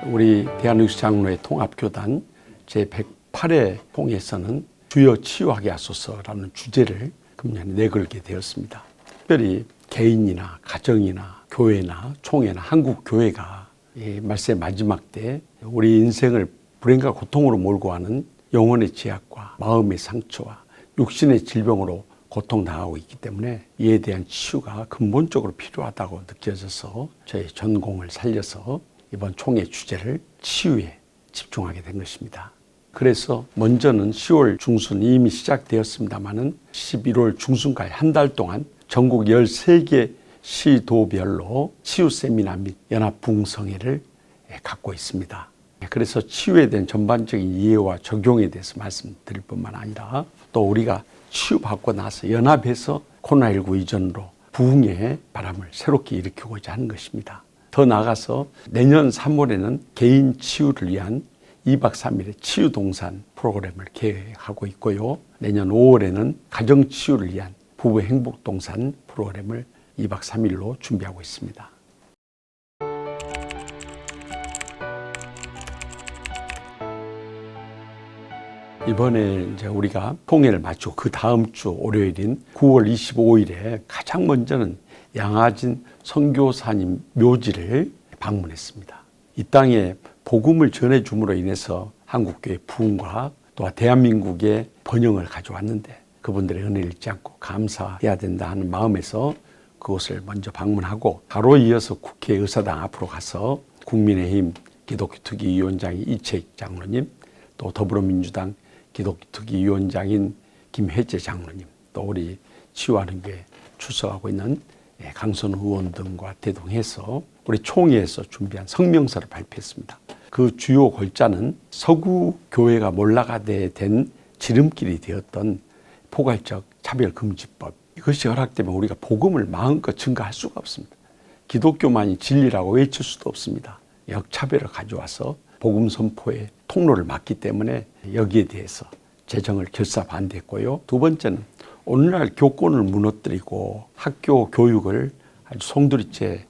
우리 대한의식장로회 통합교단 제108회 통에서는 주여 치유하게 하소서라는 주제를 금년 내걸게 되었습니다. 특별히 개인이나 가정이나 교회나 총회나 한국교회가 이 말세의 마지막 때 우리 인생을 불행과 고통으로 몰고 가는 영혼의 제약과 마음의 상처와 육신의 질병으로 고통당하고 있기 때문에 이에 대한 치유가 근본적으로 필요하다고 느껴져서 저희 전공을 살려서 이번 총회 주제를 치유에 집중하게 된 것입니다. 그래서 먼저는 10월 중순 이미 시작되었습니다마는 11월 중순까지 한 달 동안 전국 13개 시도별로 치유 세미나 및 연합 부흥성회를 갖고 있습니다. 그래서 치유에 대한 전반적인 이해와 적용에 대해서 말씀드릴 뿐만 아니라 또 우리가 치유받고 나서 연합해서 코로나19 이전으로 부흥의 바람을 새롭게 일으키고자 하는 것입니다. 더 나아가서 내년 3월에는 개인 치유를 위한 2박 3일의 치유동산 프로그램을 계획하고 있고요. 내년 5월에는 가정치유를 위한 부부 행복동산 프로그램을 2박 3일로 준비하고 있습니다. 이번에 이제 우리가 통회를 마치고 그 다음 주 월요일인 9월 25일에 가장 먼저는 양화진 선교사님 묘지를 방문했습니다. 이 땅에 복음을 전해줌으로 인해서 한국교회 부흥과 또 대한민국의 번영을 가져왔는데 그분들의 은혜를 잊지 않고 감사해야 된다 하는 마음에서 그곳을 먼저 방문하고 바로 이어서 국회의사당 앞으로 가서 국민의힘 기독교특위위원장인 이채익 장로님, 또 더불어민주당 기독교특위위원장인 김혜재 장로님, 또 우리 치유하는 게 출석하고 있는 강선우 의원 등과 대동해서 우리 총회에서 준비한 성명서를 발표했습니다. 그 주요 골자는 서구 교회가 몰락하게 된 지름길이 되었던 포괄적 차별금지법, 이것이 허락되면 우리가 복음을 마음껏 증거할 수가 없습니다. 기독교만이 진리라고 외칠 수도 없습니다. 역차별을 가져와서 복음 선포의 통로를 막기 때문에 여기에 대해서 제정을 결사 반대했고요. 두 번째는 오늘날 교권을 무너뜨리고 학교 교육을 아주 송두리째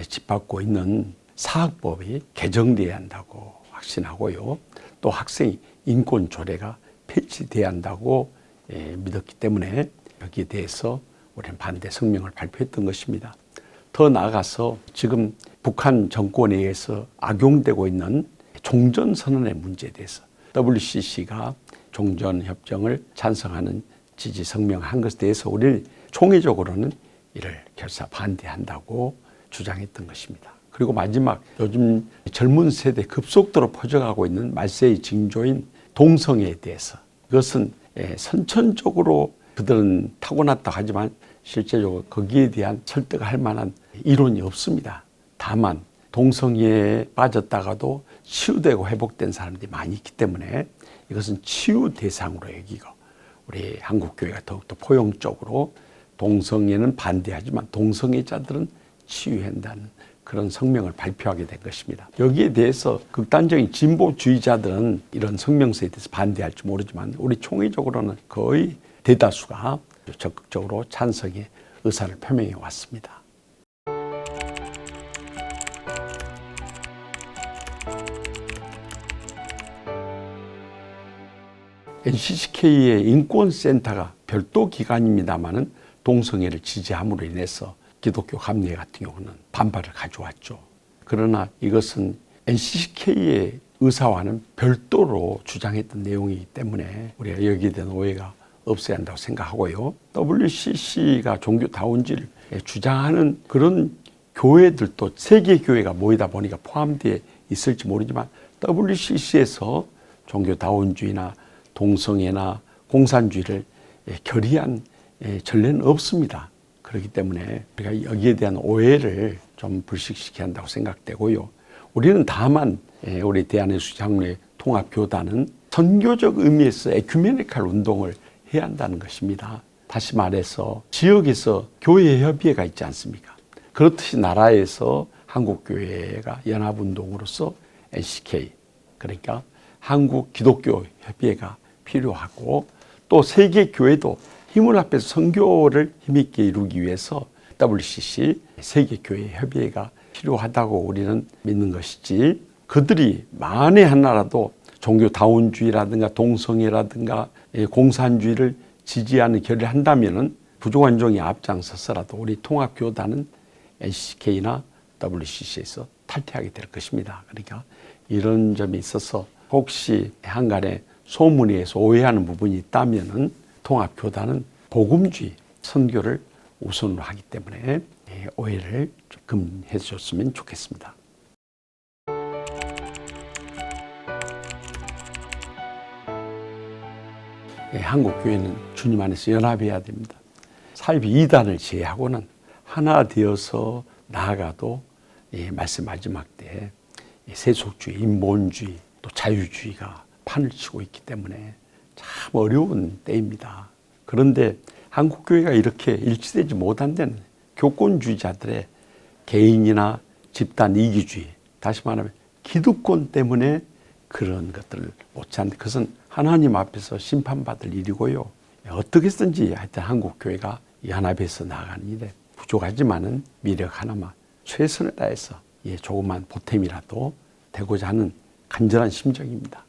짓밟고 있는 사학법이 개정돼야 한다고 확신하고요. 또 학생 인권 조례가 폐지돼야 한다고 믿었기 때문에 여기에 대해서 우리는 반대 성명을 발표했던 것입니다. 더 나아가서 지금 북한 정권에 의해서 악용되고 있는 종전선언의 문제에 대해서 WCC가 종전협정을 찬성하는 지지 성명한 것에 대해서 우리는 총회적으로는 이를 결사 반대한다고 주장했던 것입니다. 그리고 마지막 요즘 젊은 세대 급속도로 퍼져가고 있는 말세의 징조인 동성애에 대해서 이것은 선천적으로 그들은 타고났다고 하지만 실제적으로 거기에 대한 설득할 만한 이론이 없습니다. 다만 동성애에 빠졌다가도 치유되고 회복된 사람들이 많이 있기 때문에 이것은 치유 대상으로 여기고 우리 한국교회가 더욱더 포용적으로 동성애는 반대하지만 동성애자들은 치유한다는 그런 성명을 발표하게 된 것입니다. 여기에 대해서 극단적인 진보주의자들은 이런 성명서에 대해서 반대할지 모르지만 우리 총회적으로는 거의 대다수가 적극적으로 찬성의 의사를 표명해 왔습니다. NCCK의 인권센터가 별도 기관입니다마는 동성애를 지지함으로 인해서 기독교 감리회 같은 경우는 반발을 가져왔죠. 그러나 이것은 NCCK의 의사와는 별도로 주장했던 내용이기 때문에 우리가 여기에 대한 오해가 없어야 한다고 생각하고요. WCC가 종교다운지를 주장하는 그런 교회들도 세계 교회가 모이다 보니까 포함되어 있을지 모르지만 WCC에서 종교다운주의나 동성애나 공산주의를 결의한 전례는 없습니다. 그렇기 때문에 우리가 여기에 대한 오해를 좀 불식시켜야 한다고 생각되고요. 우리는 다만 우리 대한예수장로회 통합교단은 선교적 의미에서 에큐메니컬 운동을 해야 한다는 것입니다. 다시 말해서 지역에서 교회 협의회가 있지 않습니까? 그렇듯이 나라에서 한국교회가 연합운동으로서 NCK, 그러니까 한국기독교협의회가 필요하고 또 세계교회도 힘을 합해서 선교를 힘있게 이루기 위해서 WCC 세계교회협의회가 필요하다고 우리는 믿는 것이지 그들이 만에 하나라도 종교다운주의라든가 동성애라든가 공산주의를 지지하는 결의를 한다면은 부족한종이 앞장서서라도 우리 통합교단은 NCK나 WCC에서 탈퇴하게 될 것입니다. 그러니까 이런 점이 있어서 혹시 한간에 소문에 의해서 오해하는 부분이 있다면은 통합교단은 복음주의 선교를 우선으로 하기 때문에 오해를 조금 해주셨으면 좋겠습니다. 한국교회는 주님 안에서 연합해야 됩니다. 사이비 이단을 제외하고는 하나 되어서 나아가도 말씀 마지막 때 세속주의, 인본주의, 또 자유주의가 판을 치고 있기 때문에 참 어려운 때입니다. 그런데 한국교회가 이렇게 일치되지 못한 데는 교권주의자들의 개인이나 집단 이기주의, 다시 말하면 기득권 때문에 그런 것들을 못지 않는 것은 하나님 앞에서 심판받을 일이고요. 어떻게 해서든지 하여튼 한국교회가 연합해서 나아가는 일에 부족하지만은 미력 하나만 최선을 다해서 조그만 보탬이라도 되고자 하는 간절한 심정입니다.